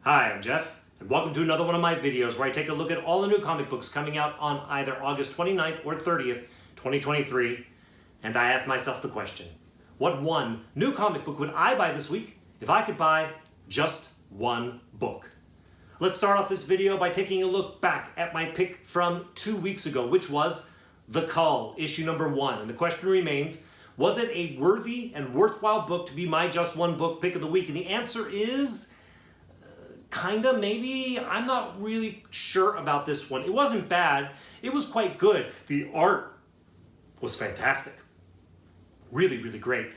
Hi, I'm Jeff, and welcome to another one of my videos where I take a look at all the new comic books coming out on either August 29th or 30th, 2023, and I ask myself the question, what one new comic book would I buy this week if I could buy just one book? Let's start off this video by taking a look back at my pick from 2 weeks ago, which was The Cull, issue number 1, and the question remains, was it a worthy and worthwhile book to be my just one book pick of the week? And the answer is kinda, maybe. I'm not really sure about this one. It wasn't bad. It was quite good. The art was fantastic. Really, really great.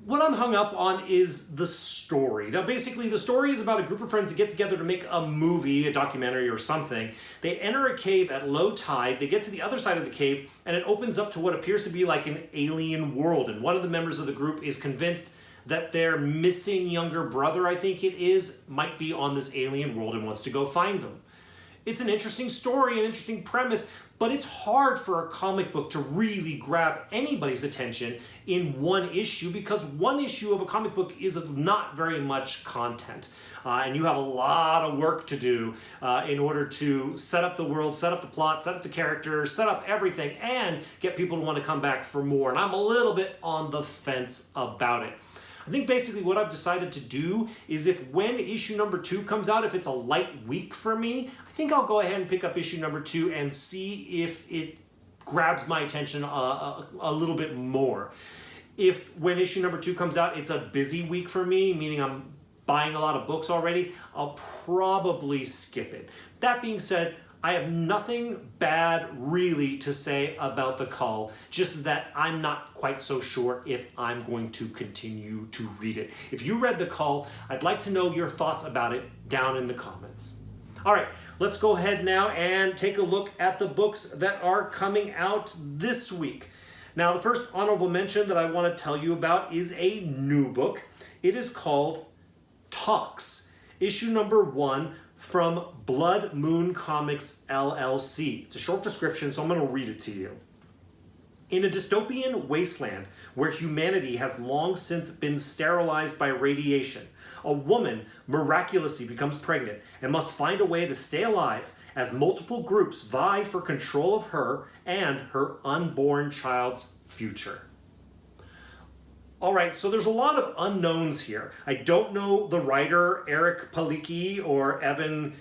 What I'm hung up on is the story. Now, basically, the story is about a group of friends that get together to make a movie, a documentary or something. They enter a cave at low tide. They get to the other side of the cave, and it opens up to what appears to be like an alien world. And one of the members of the group is convinced that their missing younger brother, I think it is, might be on this alien world and wants to go find them. It's an interesting story, an interesting premise, but it's hard for a comic book to really grab anybody's attention in one issue because one issue of a comic book is of not very much content. And you have a lot of work to do in order to set up the world, set up the plot, set up the characters, set up everything, and get people to want to come back for more. And I'm a little bit on the fence about it. I think basically what I've decided to do is if when issue number 2 comes out, if it's a light week for me, I think I'll go ahead and pick up issue number 2 and see if it grabs my attention a little bit more. If when issue number 2 comes out, it's a busy week for me, meaning I'm buying a lot of books already, I'll probably skip it. That being said, I have nothing bad really to say about The Cull, just that I'm not quite so sure if I'm going to continue to read it. If you read The Cull, I'd like to know your thoughts about it down in the comments. All right, let's go ahead now and take a look at the books that are coming out this week. Now, the first honorable mention that I want to tell you about is a new book. It is called Talks, issue number 1, from Blood Moon Comics LLC. It's a short description, so I'm going to read it to you. In a dystopian wasteland where humanity has long since been sterilized by radiation, a woman miraculously becomes pregnant and must find a way to stay alive as multiple groups vie for control of her and her unborn child's future. All right, so there's a lot of unknowns here. I don't know the writer, Eric Palicki or Evan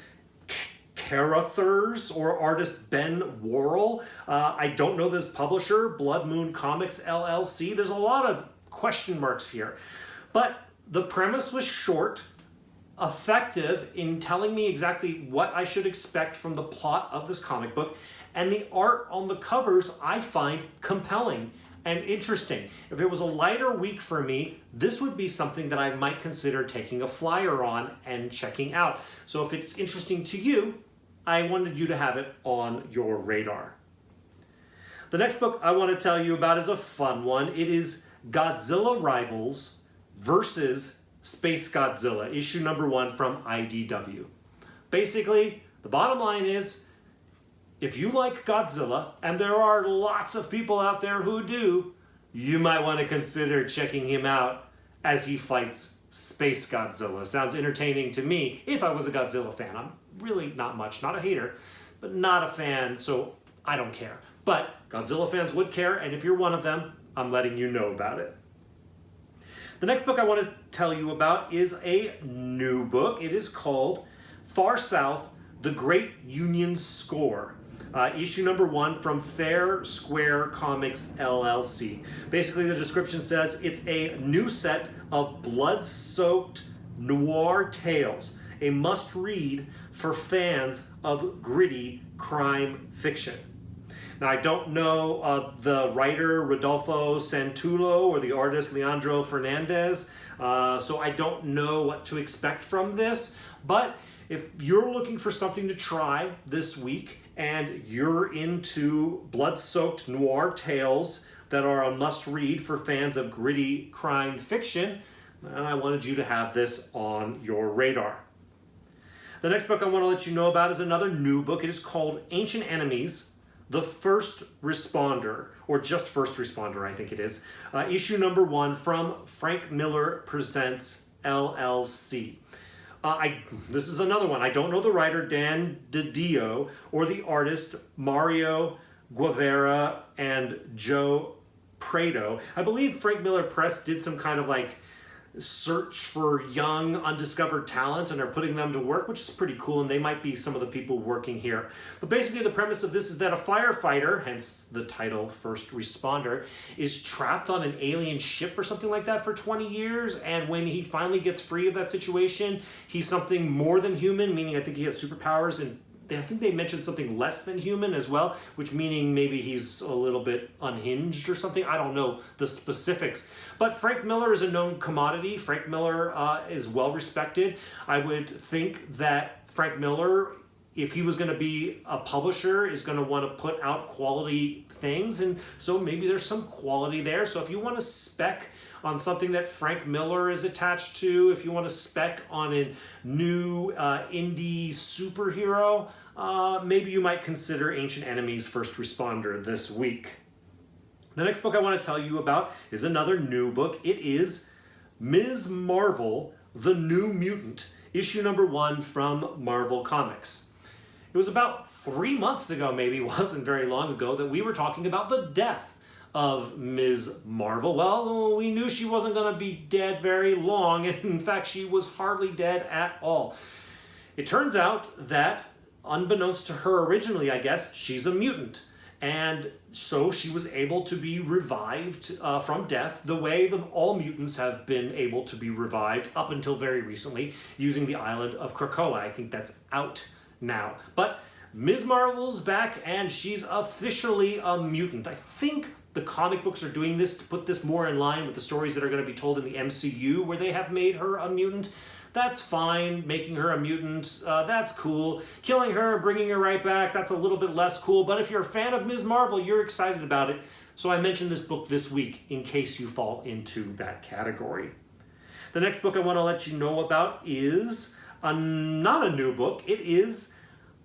Carruthers, or artist Ben Worrell. I don't know this publisher, Blood Moon Comics LLC. There's a lot of question marks here. But the premise was short, effective in telling me exactly what I should expect from the plot of this comic book, and the art on the covers I find compelling and interesting. If it was a lighter week for me, this would be something that I might consider taking a flyer on and checking out. So if it's interesting to you, I wanted you to have it on your radar. The next book I want to tell you about is a fun one. It is Godzilla Rivals versus Space Godzilla, issue number 1 from IDW. Basically, the bottom line is, if you like Godzilla, and there are lots of people out there who do, you might want to consider checking him out as he fights Space Godzilla. Sounds entertaining to me if I was a Godzilla fan. I'm really not much, not a hater, but not a fan, so I don't care. But Godzilla fans would care, and if you're one of them, I'm letting you know about it. The next book I want to tell you about is a new book. It is called Far South, The Great Union Score. Issue number 1 from Fair Square Comics LLC. Basically, the description says it's a new set of blood-soaked noir tales, a must-read for fans of gritty crime fiction. Now, I don't know the writer Rodolfo Santullo or the artist Leandro Fernandez, so I don't know what to expect from this, but if you're looking for something to try this week and you're into blood-soaked noir tales that are a must-read for fans of gritty crime fiction, then I wanted you to have this on your radar. The next book I want to let you know about is another new book. It is called Ancient Enemies, The First Responder, or just First Responder, I think it is. Issue number 1 from Frank Miller Presents LLC. This is another one. I don't know the writer Dan DiDio or the artist Mario Guevara and Joe Prado. I believe Frank Miller Press did some kind of like search for young undiscovered talent and are putting them to work, which is pretty cool, and they might be some of the people working here. But basically the premise of this is that a firefighter, hence the title First Responder, is trapped on an alien ship or something like that for 20 years, and when he finally gets free of that situation, he's something more than human, meaning I think he has superpowers, and I think they mentioned something less than human as well, which meaning maybe he's a little bit unhinged or something. I don't know the specifics. But Frank Miller is a known commodity. Frank Miller is well respected. I would think that Frank Miller, if he was going to be a publisher, is going to want to put out quality things. And so maybe there's some quality there. So if you want to spec on something that Frank Miller is attached to, if you want to spec on a new indie superhero, maybe you might consider Ancient Enemies First Responder this week. The next book I want to tell you about is another new book. It is Ms. Marvel, The New Mutant, issue number 1 from Marvel Comics. It was about 3 months ago, maybe, it wasn't very long ago, that we were talking about the death of Ms. Marvel. Well, we knew she wasn't going to be dead very long, and in fact, she was hardly dead at all. It turns out that, unbeknownst to her originally, I guess, she's a mutant. And so she was able to be revived from death the way all mutants have been able to be revived up until very recently using the island of Krakoa. I think that's out now. But Ms. Marvel's back and she's officially a mutant. I think the comic books are doing this to put this more in line with the stories that are going to be told in the MCU where they have made her a mutant. That's fine, making her a mutant, that's cool. Killing her, bringing her right back, that's a little bit less cool. But if you're a fan of Ms. Marvel, you're excited about it. So I mentioned this book this week in case you fall into that category. The next book I want to let you know about is not a new book. It is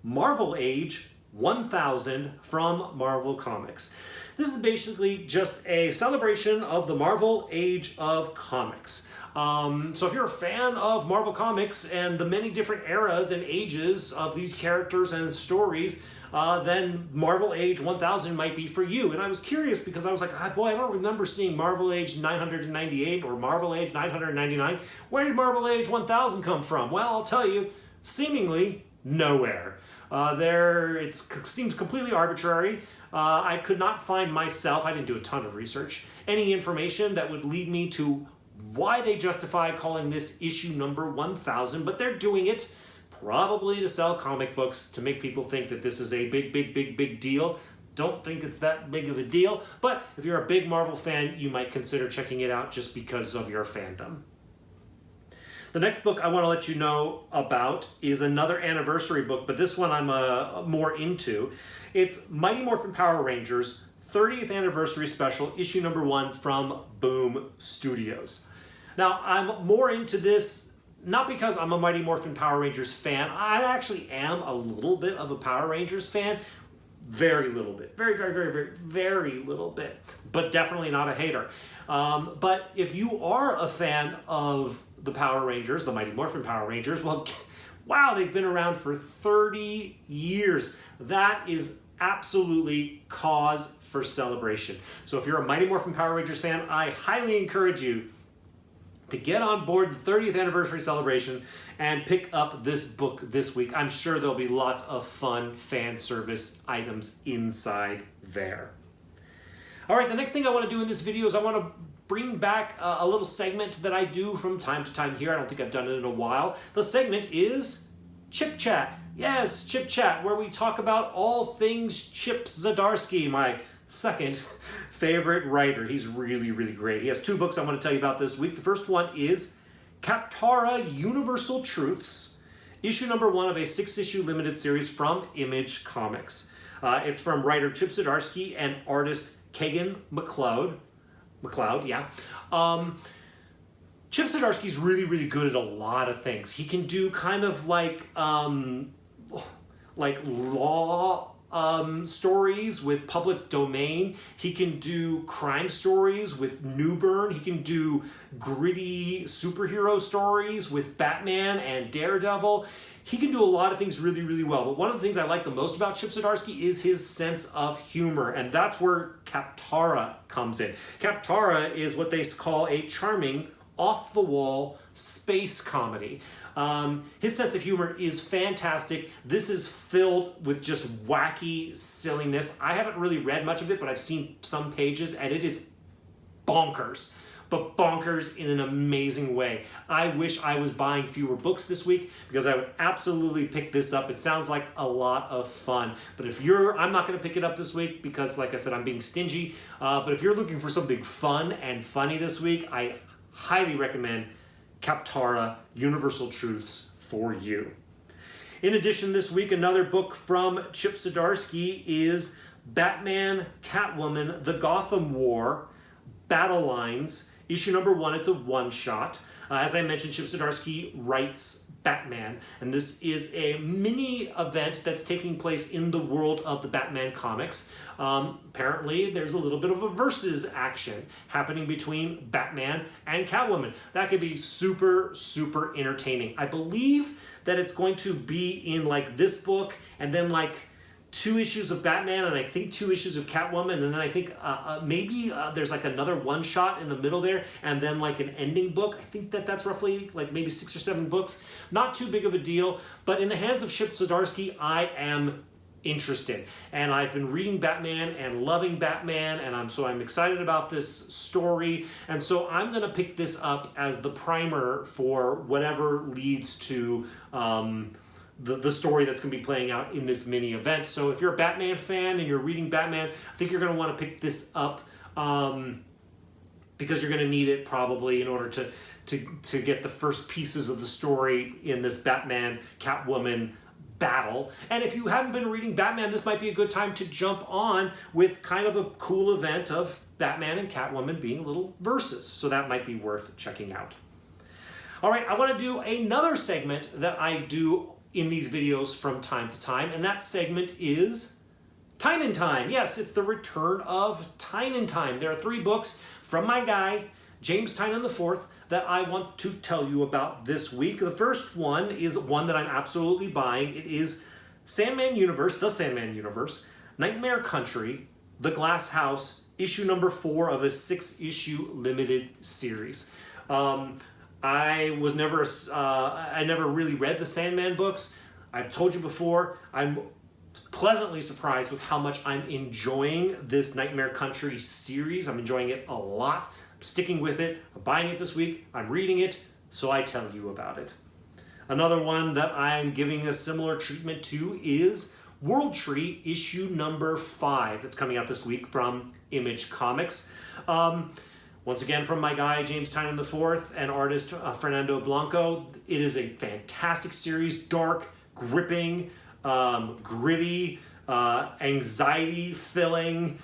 Marvel Age 1000 from Marvel Comics. This is basically just a celebration of the Marvel Age of Comics. So if you're a fan of Marvel Comics and the many different eras and ages of these characters and stories, then Marvel Age 1000 might be for you. And I was curious because I was like, boy, I don't remember seeing Marvel Age 998 or Marvel Age 999. Where did Marvel Age 1000 come from? Well, I'll tell you, seemingly nowhere. It seems completely arbitrary. I could not find myself, I didn't do a ton of research, any information that would lead me to why they justify calling this issue number 1000, but they're doing it probably to sell comic books, to make people think that this is a big deal. Don't think it's that big of a deal, but if you're a big Marvel fan, you might consider checking it out just because of your fandom. The next book I want to let you know about is another anniversary book, but this one I'm more into. It's Mighty Morphin Power Rangers 30th Anniversary Special, issue number 1 from Boom Studios. Now, I'm more into this, not because I'm a Mighty Morphin Power Rangers fan. I actually am a little bit of a Power Rangers fan. Very little bit. Very little bit. But definitely not a hater. But if you are a fan of the Power Rangers, the Mighty Morphin Power Rangers, well, wow, they've been around for 30 years. That is absolutely cause for celebration. So if you're a Mighty Morphin Power Rangers fan, I highly encourage you to get on board the 30th anniversary celebration and pick up this book this week. I'm sure there'll be lots of fun fan service items inside there. All right, the next thing I want to do in this video is I want to bring back a little segment that I do from time to time here. I don't think I've done it in a while. The segment is Chit Chat. Yes, Chit Chat, where we talk about all things Chip Zdarsky, my second favorite writer. He's really great. He has 2 books I want to tell you about this week. The first one is Kaptara Universal Truths, issue number 1 of a 6-issue limited series from Image Comics. It's from writer Chip Zdarsky and artist Kagan McLeod, yeah. Chip Zdarsky's really good at a lot of things. He can do kind of like law stories with public domain. He can do crime stories with Newburn. He can do gritty superhero stories with Batman and Daredevil. He can do a lot of things really, really well. But one of the things I like the most about Chip Zdarsky is his sense of humor. And that's where Kaptara comes in. Kaptara is what they call a charming, off-the-wall space comedy. His sense of humor is fantastic. This is filled with just wacky silliness. I haven't really read much of it, but I've seen some pages, and it is bonkers. But bonkers in an amazing way. I wish I was buying fewer books this week because I would absolutely pick this up. It sounds like a lot of fun. But I'm not going to pick it up this week because, like I said, I'm being stingy. But if you're looking for something fun and funny this week, I highly recommend Kaptara, Universal Truths for You. In addition, this week, another book from Chip Zdarsky is Batman, Catwoman, The Gotham War, Battle Lines, issue number 1. It's a one-shot. As I mentioned, Chip Zdarsky writes Batman, and this is a mini event that's taking place in the world of the Batman comics. Apparently, there's a little bit of a versus action happening between Batman and Catwoman. That could be super, super entertaining. I believe that it's going to be in like this book, and then like 2 issues of Batman, and I think 2 issues of Catwoman, and then I think maybe there's like another one-shot in the middle there, and then like an ending book. I think that's roughly like maybe 6 or 7 books. Not too big of a deal, but in the hands of Chip Zdarsky, I am interested. And I've been reading Batman and loving Batman, and I'm excited about this story, and so I'm going to pick this up as the primer for whatever leads to the story that's going to be playing out in this mini event. So if you're a Batman fan and you're reading Batman, I think you're going to want to pick this up because you're going to need it probably in order to get the first pieces of the story in this Batman Catwoman battle. And if you haven't been reading Batman, this might be a good time to jump on with kind of a cool event of Batman and Catwoman being a little versus. So that might be worth checking out. All right, I want to do another segment that I do in these videos from time to time, and that segment is Tynan Time. Yes, it's the return of Tynan Time. There are 3 books from my guy, James Tynan IV, that I want to tell you about this week. The first one is one that I'm absolutely buying. It is Sandman Universe, The Sandman Universe, Nightmare Country, The Glass House, issue number 4 of a 6-issue limited series. I never really read the Sandman books. I've told you before, I'm pleasantly surprised with how much I'm enjoying this Nightmare Country series. I'm enjoying it a lot. I'm sticking with it. I'm buying it this week. I'm reading it, so I tell you about it. Another one that I'm giving a similar treatment to is World Tree, issue number 5. That's coming out this week from Image Comics. Once again, from my guy, James Tynan IV, and artist Fernando Blanco. It is a fantastic series, dark, gripping, gritty, anxiety-filling,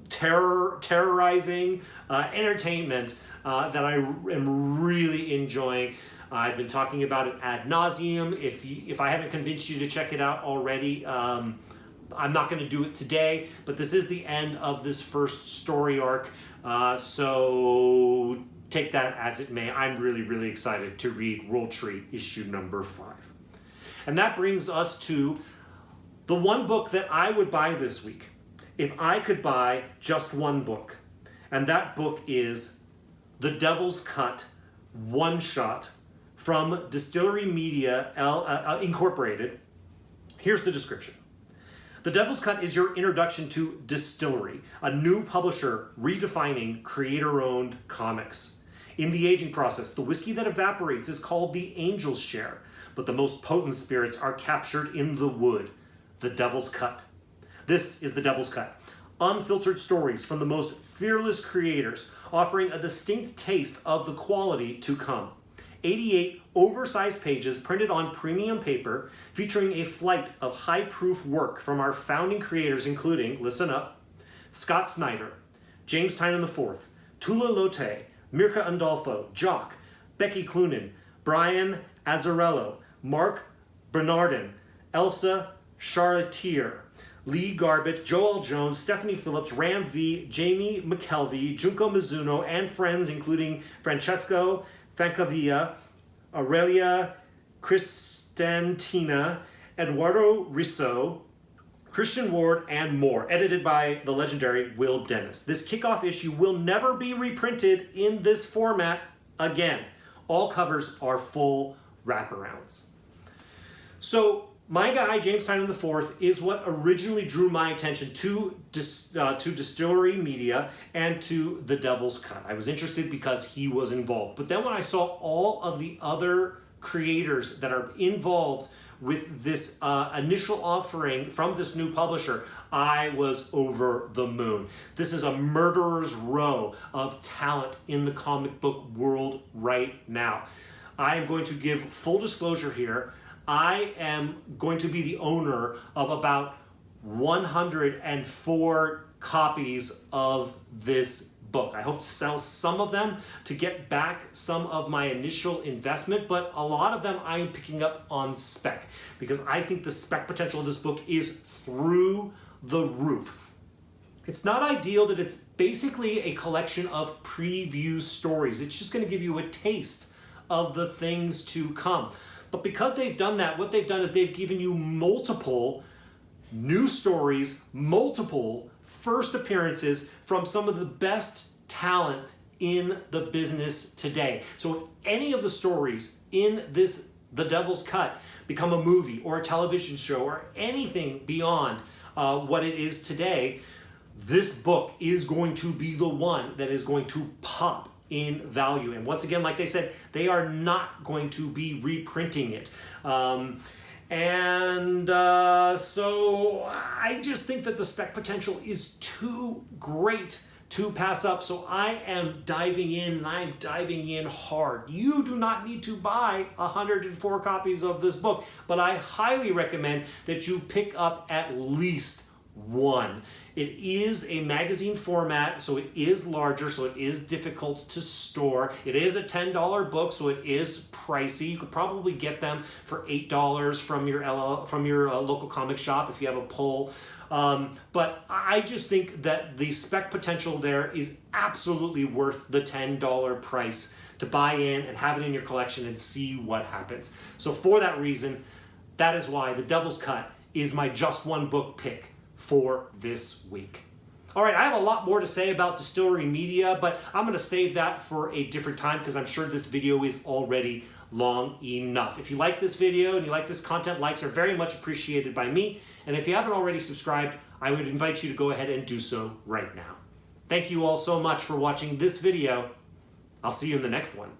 terrorizing entertainment that I am really enjoying. I've been talking about it ad nauseum. If I haven't convinced you to check it out already, I'm not going to do it today, but this is the end of this first story arc, so take that as it may. I'm really, really excited to read World Tree issue number 5. And that brings us to the one book that I would buy this week if I could buy just one book, and that book is The Devil's Cut one-shot from Distillery Media Incorporated. Here's the description. The Devil's Cut is your introduction to Distillery, a new publisher redefining creator-owned comics. In the aging process, the whiskey that evaporates is called the Angel's Share, but the most potent spirits are captured in the wood, the Devil's Cut. This is the Devil's Cut. Unfiltered stories from the most fearless creators, offering a distinct taste of the quality to come. 88 oversized pages printed on premium paper, featuring a flight of high-proof work from our founding creators, including, listen up, Scott Snyder, James Tynan IV, Tula Lotte, Mirka Andolfo, Jock, Becky Cloonan, Brian Azzarello, Mark Bernardin, Elsa Chartier, Lee Garbett, Joel Jones, Stephanie Phillips, Ram V, Jamie McKelvey, Junko Mizuno, and friends including Francesco Fancavilla, Aurelia Cristantina, Eduardo Risso, Christian Ward, and more. Edited by the legendary Will Dennis. This kickoff issue will never be reprinted in this format again. All covers are full wraparounds. So my guy, James Tynan IV, is what originally drew my attention to Distillery Media and to The Devil's Cut. I was interested because he was involved. But then when I saw all of the other creators that are involved with this initial offering from this new publisher, I was over the moon. This is a murderer's row of talent in the comic book world right now. I am going to give full disclosure here. I am going to be the owner of about 104 copies of this book. I hope to sell some of them to get back some of my initial investment, but a lot of them I'm picking up on spec because I think the spec potential of this book is through the roof. It's not ideal that it's basically a collection of preview stories. It's just going to give you a taste of the things to come. But because they've done that, what they've done is they've given you multiple new stories, multiple first appearances from some of the best talent in the business today. So if any of the stories in this The Devil's Cut become a movie or a television show or anything beyond what it is today, this book is going to be the one that is going to pop in value. And once again, like they said, they are not going to be reprinting it. So I just think that the spec potential is too great to pass up. So I am diving in, and I am diving in hard. You do not need to buy 104 copies of this book, but I highly recommend that you pick up at least one. It is a magazine format, so it is larger, so it is difficult to store. It is a $10 book, so it is pricey. You could probably get them for $8 from your local comic shop if you have a pull. But I just think that the spec potential there is absolutely worth the $10 price to buy in and have it in your collection and see what happens. So for that reason, that is why The Devil's Cut is my just one book pick for this week. All right, I have a lot more to say about Distillery Media, but I'm going to save that for a different time because I'm sure this video is already long enough. If you like this video and you like this content, likes are very much appreciated by me. And if you haven't already subscribed, I would invite you to go ahead and do so right now. Thank you all so much for watching this video. I'll see you in the next one.